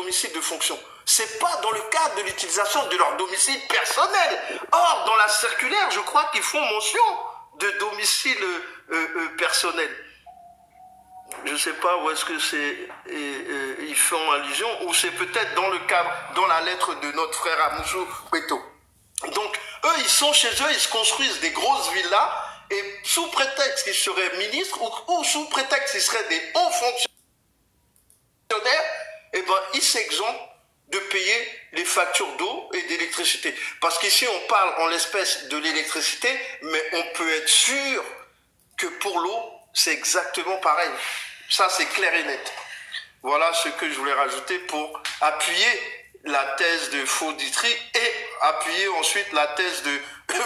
domicile de fonction. C'est pas dans le cadre de l'utilisation de leur domicile personnel. Or, dans la circulaire, je crois qu'ils font mention de domicile personnel. Je ne sais pas où est-ce que c'est, ils font allusion, ou c'est peut-être dans le cadre, dans la lettre de notre frère Amoussou Beto. Donc, eux, ils sont chez eux, ils se construisent des grosses villas, et sous prétexte qu'ils seraient ministres, ou sous prétexte qu'ils seraient des hauts fonctionnaires, eh ben, ils s'exemptent de payer les factures d'eau et d'électricité. Parce qu'ici, on parle en l'espèce de l'électricité, mais on peut être sûr que pour l'eau, c'est exactement pareil. Ça, c'est clair et net. Voilà ce que je voulais rajouter pour appuyer la thèse de Faux Ditry et appuyer ensuite la thèse de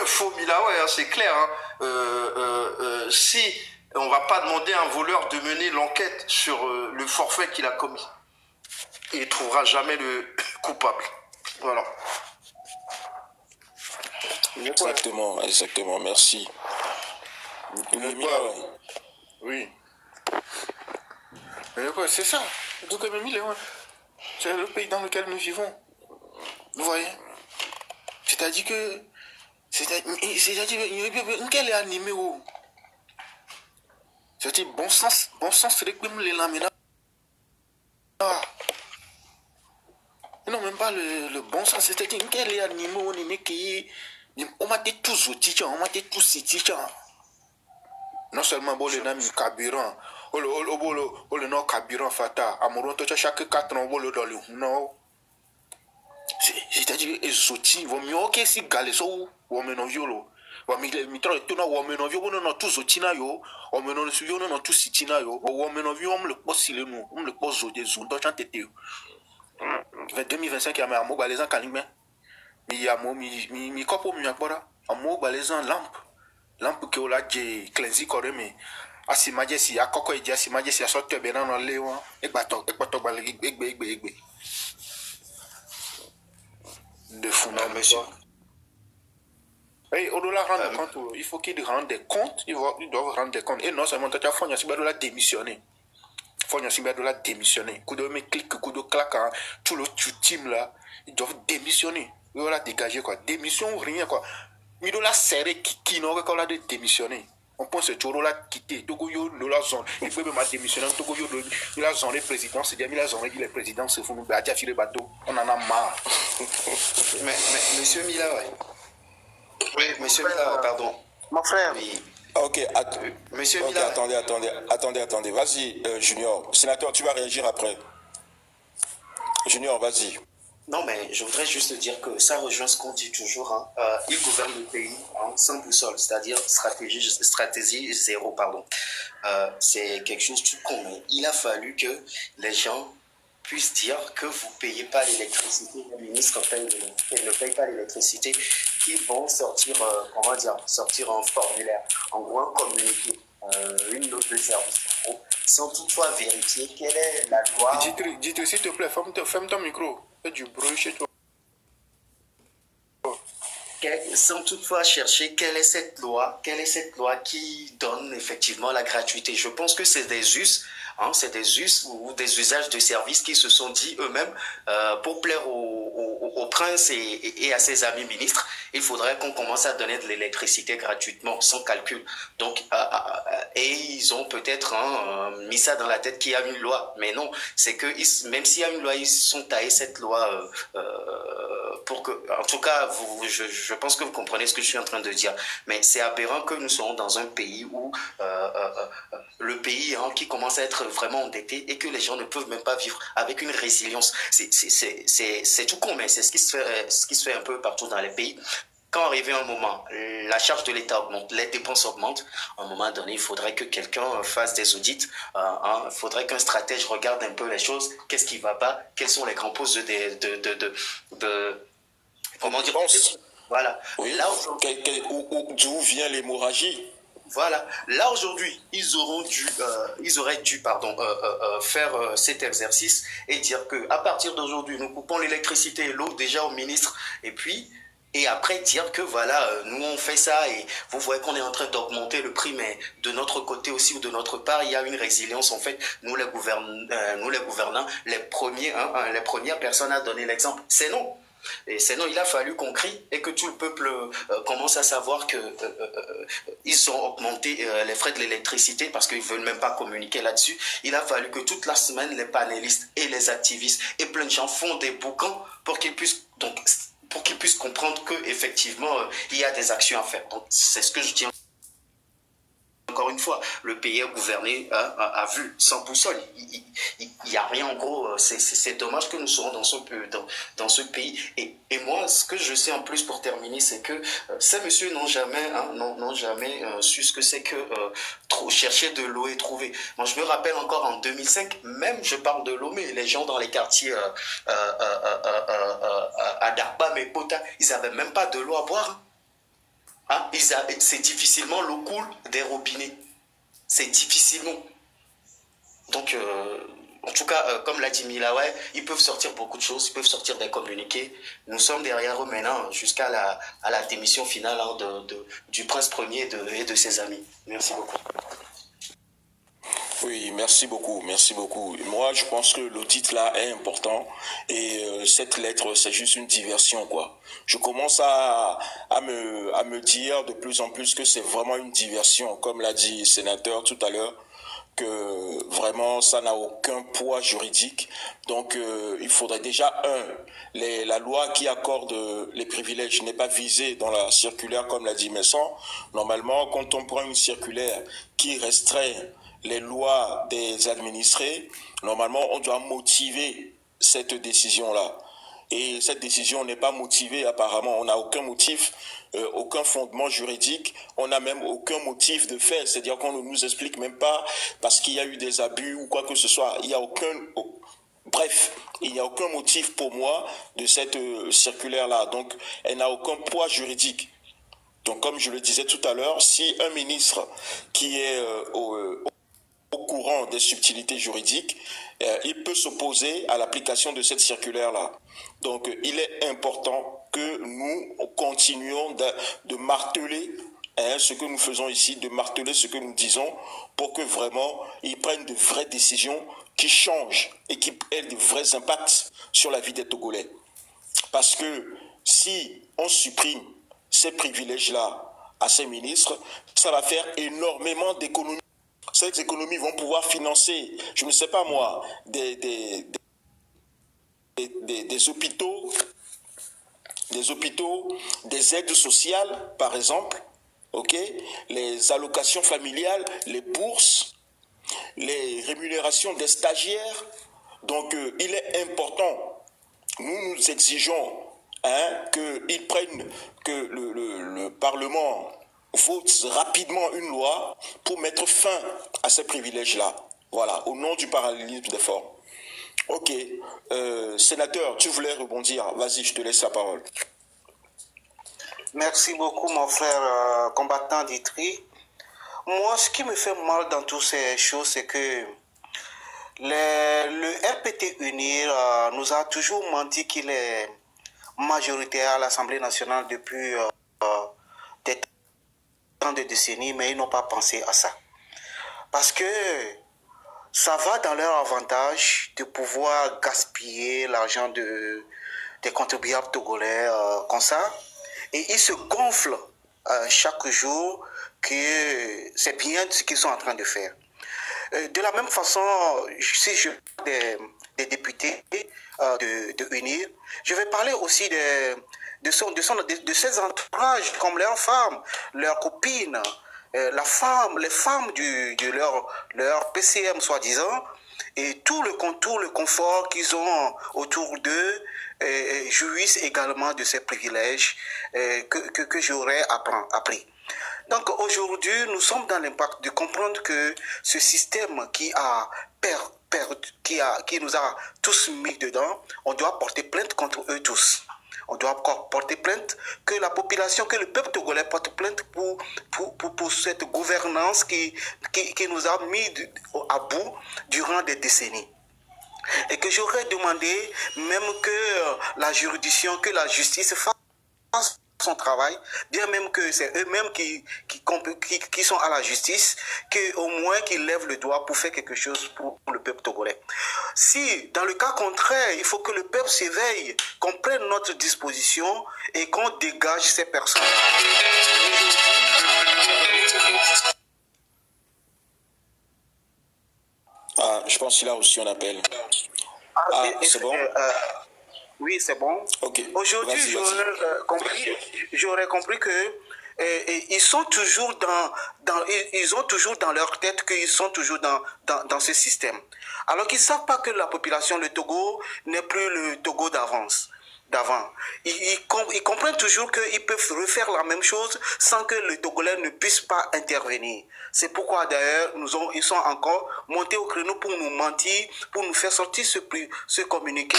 Faux Milaoué. Hein, c'est clair. Hein. Si on ne va pas demander à un voleur de mener l'enquête sur le forfait qu'il a commis, il ne trouvera jamais le coupable. Voilà. Exactement, exactement. Merci. Oui. Mais quoi, c'est ça. Donc, c'est le pays dans lequel nous vivons. Vous voyez? C'est-à-dire que... C'est-à-dire quel est animé où? C'est-à-dire bon sens, c'est que les lamina. Non, même pas le bon sens. C'est-à-dire quel est animé où on est qui... On m'a dit tous outils, on m'a dit tous ces non seulement bon les names carburant, le nom carburant fata, amoureux de chaque 4 ans, le dans le non. C'est-à-dire les outils vont mieux que si galeso ou menon violo. Wa mitra etona wa menon violo non tous outils na yo, o menon suyo non tous sitina yo, o menon violo le possible nous, on le pose au dézout dans chantété. 2025 il y a un mot balaisan kalimé. Mi ya mo mi kopo mi akbora, un mot balaisan lampe que la j'ai cleansé correct asi majesty akoko eji asi majesty asote be na no le won egbato gbale egbe de fou non monsieur. Et au-delà rendre compte, il faut qu'ils rendent des comptes, ils doivent rendre des comptes. Et non seulement tu as fait un démissionner. Faut un démissionner. Coup de me clic, coup de claque, tout le team là, ils doivent démissionner. Ils doivent dégager quoi. Démission ou rien quoi. Mais de la serrer qui n'aurait qu'à la démissionner. On pense que tu la quitter. Togo yo de la zone. Il faut même démissionner. Togo yo de la zone président. C'est bien la zone qui est président. C'est fou. Nous a tiré bateau. On en a marre. mais monsieur Mila, ouais. Oui, monsieur Mila, pardon. Mon frère. Oui. Ok, monsieur okay, Mila. Attendez. Vas-y, Junior. Sénateur, tu vas réagir après. Junior, vas-y. Non, mais je voudrais juste dire que ça rejoint ce qu'on dit toujours. Hein. Il gouverne le pays sans boussole, c'est-à-dire stratégie zéro, pardon. C'est quelque chose de tout con. Mais il a fallu que les gens puissent dire que vous ne payez pas l'électricité, le ministre ne paye pas l'électricité, qu'ils vont sortir, sortir un formulaire, en gros un communiqué, une note de service, sans toutefois vérifier quelle est la loi. Dites s'il te plaît, ferme ton micro. Il y a du bruit chez toi. Sans toutefois chercher quelle est cette loi qui donne effectivement la gratuité. Je pense que c'est des us. C'est des us ou des usages de services qui se sont dit eux-mêmes pour plaire au prince et à ses amis ministres, il faudrait qu'on commence à donner de l'électricité gratuitement, sans calcul. Donc, et ils ont peut-être mis ça dans la tête qu'il y a une loi. Mais non, c'est que même s'il y a une loi, ils sont taillés cette loi pour que... En tout cas, je pense que vous comprenez ce que je suis en train de dire. Mais c'est aberrant que nous soyons dans un pays où le pays qui commence à être vraiment endetté et que les gens ne peuvent même pas vivre avec une résilience. C'est tout con, mais c'est ce qui se fait un peu partout dans les pays. Quand arrivé un moment, la charge de l'État augmente, les dépenses augmentent, à un moment donné, il faudrait que quelqu'un fasse des audits, il faudrait qu'un stratège regarde un peu les choses, qu'est-ce qui ne va pas, quelles sont les grands postes comment dire, voilà. Oui. Là, d'où vient l'hémorragie? Voilà. Là, aujourd'hui, ils auraient dû faire cet exercice et dire que à partir d'aujourd'hui, nous coupons l'électricité et l'eau déjà au ministre. Et puis, Et après dire que voilà, nous on fait ça et vous voyez qu'on est en train d'augmenter le prix, mais de notre côté aussi ou de notre part, il y a une résilience. En fait, nous les gouvernants, les premières personnes à donner l'exemple, c'est nous. Et sinon, il a fallu qu'on crie et que tout le peuple commence à savoir que ils ont augmenté les frais de l'électricité parce qu'ils ne veulent même pas communiquer là-dessus. Il a fallu que toute la semaine, les panélistes et les activistes et plein de gens font des boucans pour qu'ils puissent comprendre qu'effectivement, il y a des actions à faire. Donc, c'est ce que je dis. Encore une fois, le pays est gouverné à vue, sans boussole. Il n'y a rien en gros. C'est dommage que nous soyons dans ce pays. Et moi, ce que je sais en plus pour terminer, c'est que ces messieurs n'ont jamais su ce que c'est que chercher de l'eau et trouver. Moi, je me rappelle encore en 2005, même je parle de l'eau, mais les gens dans les quartiers à Darba, mais Pota, ils n'avaient même pas de l'eau à boire. Hein? C'est difficilement l'eau coule des robinets. C'est difficilement. Donc, en tout cas, comme l'a dit Milaway, ils peuvent sortir beaucoup de choses, ils peuvent sortir des communiqués. Nous sommes derrière eux maintenant jusqu'à la démission finale du prince premier et de ses amis. Merci beaucoup. Oui, merci beaucoup, merci beaucoup. Moi, je pense que l'audit là est important et cette lettre, c'est juste une diversion, quoi. Je commence à me dire de plus en plus que c'est vraiment une diversion, comme l'a dit le sénateur tout à l'heure, que vraiment ça n'a aucun poids juridique. Donc il faudrait déjà, la loi qui accorde les privilèges n'est pas visée dans la circulaire, comme l'a dit Messon. Normalement, quand on prend une circulaire qui restreint les lois des administrés, normalement, on doit motiver cette décision-là. Et cette décision n'est pas motivée apparemment. On n'a aucun motif, aucun fondement juridique. On n'a même aucun motif de fait. C'est-à-dire qu'on ne nous explique même pas parce qu'il y a eu des abus ou quoi que ce soit. Il n'y a aucun... Bref, il n'y a aucun motif pour moi de cette circulaire-là. Donc, elle n'a aucun poids juridique. Donc, comme je le disais tout à l'heure, si un ministre qui est au courant des subtilités juridiques, il peut s'opposer à l'application de cette circulaire-là. Donc, il est important que nous continuions de marteler ce que nous faisons ici, de marteler ce que nous disons pour que vraiment ils prennent de vraies décisions qui changent et qui aient de vrais impacts sur la vie des Togolais. Parce que si on supprime ces privilèges-là à ces ministres, ça va faire énormément d'économies. Ces économies vont pouvoir financer, je ne sais pas moi, des hôpitaux, des aides sociales, par exemple, les allocations familiales, les bourses, les rémunérations des stagiaires. Donc, il est important, nous exigeons que le Parlement vote rapidement une loi pour mettre fin à ces privilèges-là. Voilà, au nom du parallélisme des formes. Ok, sénateur, tu voulais rebondir. Vas-y, je te laisse la parole. Merci beaucoup, mon frère combattant d'Itri. Moi, ce qui me fait mal dans toutes ces choses, c'est que le RPT UNIR nous a toujours menti qu'il est majoritaire à l'Assemblée nationale depuis des temps de décennies, mais ils n'ont pas pensé à ça. Parce que ça va dans leur avantage de pouvoir gaspiller l'argent des contribuables togolais comme ça. Et ils se gonflent chaque jour que c'est bien ce qu'ils sont en train de faire. De la même façon, si je parle des députés de UNIR, je vais parler aussi de ses entourages, comme leurs femmes, leurs copines, les femmes de leur PCM soi-disant, et tout le confort qu'ils ont autour d'eux jouissent également de ces privilèges que j'aurais appris. Donc aujourd'hui, nous sommes dans l'impact de comprendre que ce système qui nous a tous mis dedans, on doit porter plainte contre eux tous. On doit porter plainte, que la population, que le peuple togolais porte plainte pour cette gouvernance qui nous a mis à bout durant des décennies. Et que j'aurais demandé même que la juridiction, que la justice fasse son travail, bien même que c'est eux-mêmes qui sont à la justice, qu'au moins qu'ils lèvent le doigt pour faire quelque chose pour le peuple togolais. Si, dans le cas contraire, il faut que le peuple s'éveille, qu'on prenne notre disposition et qu'on dégage ces personnes. Ah, je pense qu'il a reçu un appel. C'est bon? Oui, c'est bon. Ok. Aujourd'hui, j'aurais compris que ils sont toujours ils ont toujours dans leur tête qu'ils sont toujours dans ce système. Alors qu'ils ne savent pas que la population, le Togo, n'est plus le Togo d'avant. Ils comprennent toujours qu'ils peuvent refaire la même chose sans que le Togolais ne puisse pas intervenir. C'est pourquoi d'ailleurs ils sont encore montés au créneau pour nous mentir, pour nous faire sortir ce communiqué.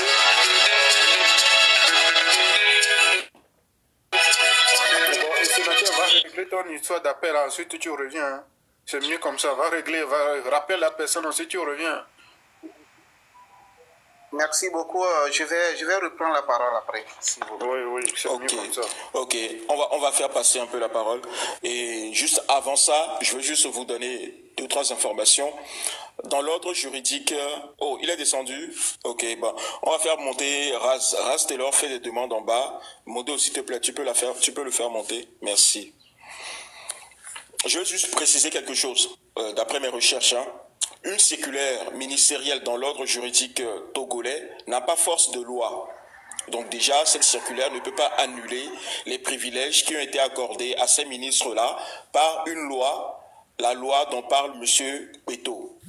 Le sénateur va régler ton histoire d'appel, ensuite tu reviens. Hein. C'est mieux comme ça, rappelle la personne, ensuite tu reviens. Merci beaucoup. Je vais reprendre la parole après. Si vous voulez. Oui, c'est mieux comme ça. Ok, on va faire passer un peu la parole. Et juste avant ça, je veux juste vous donner 2-3 informations. Dans l'ordre juridique... Oh, il est descendu. Ok, bon. On va faire monter Raz. Raz Taylor fait des demandes en bas. Modo, s'il te plaît, tu peux le faire monter. Merci. Je veux juste préciser quelque chose. D'après mes recherches, une circulaire ministérielle dans l'ordre juridique togolais n'a pas force de loi. Donc déjà, cette circulaire ne peut pas annuler les privilèges qui ont été accordés à ces ministres-là par une loi, la loi dont parle M. Beto.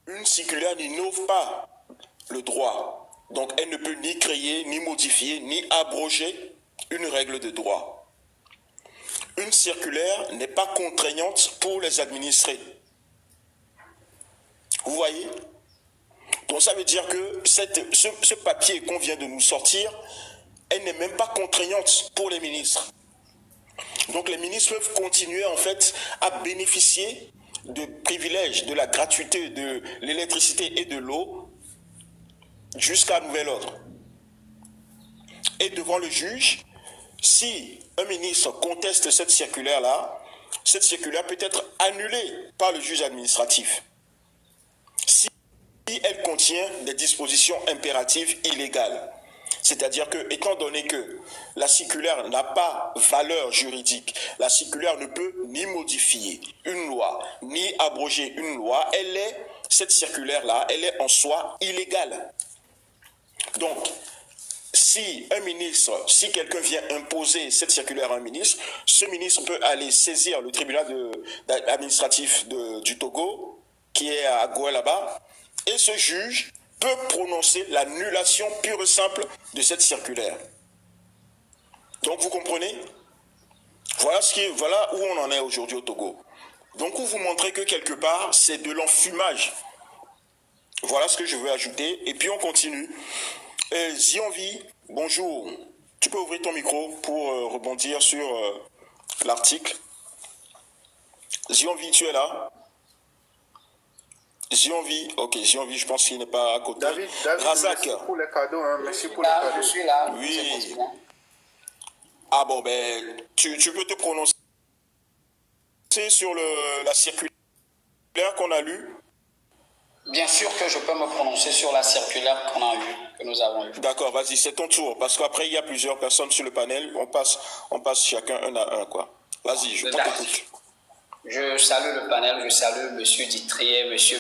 Une circulaire n'innove pas le droit. Donc elle ne peut ni créer, ni modifier, ni abroger une règle de droit. Une circulaire n'est pas contraignante pour les administrés. Vous voyez? Donc ça veut dire que ce papier qu'on vient de nous sortir, elle n'est même pas contraignante pour les ministres. Donc les ministres peuvent continuer en fait à bénéficier de privilèges, de la gratuité de l'électricité et de l'eau jusqu'à nouvel ordre. Et devant le juge, si un ministre conteste cette circulaire-là, cette circulaire peut être annulée par le juge administratif. Si elle contient des dispositions impératives illégales. C'est-à-dire que, étant donné que la circulaire n'a pas valeur juridique, la circulaire ne peut ni modifier une loi, ni abroger une loi, cette circulaire-là, elle est en soi illégale. Donc, si quelqu'un vient imposer cette circulaire à un ministre, ce ministre peut aller saisir le tribunal administratif du Togo, qui est à Goué là-bas, et ce juge peut prononcer l'annulation pure et simple de cette circulaire. Donc vous comprenez? Voilà où on en est aujourd'hui au Togo. Donc vous montrez que quelque part, c'est de l'enfumage. Voilà ce que je veux ajouter. Et puis on continue. Zionvi, bonjour. Tu peux ouvrir ton micro pour rebondir sur l'article. Zionvi, tu es là? Zionvi, ok, Zionvi, je pense qu'il n'est pas à côté. David, Razak. merci pour les cadeaux, merci pour les cadeaux. Je suis là. Oui. Ah bon, ben, tu peux te prononcer sur la circulaire qu'on a lue? Bien sûr que je peux me prononcer sur la circulaire que nous avons eue. D'accord, vas-y, c'est ton tour, parce qu'après, il y a plusieurs personnes sur le panel, on passe chacun un à un, quoi. Vas-y, je t'écoute. Je salue le panel, je salue M. Ditrier, M.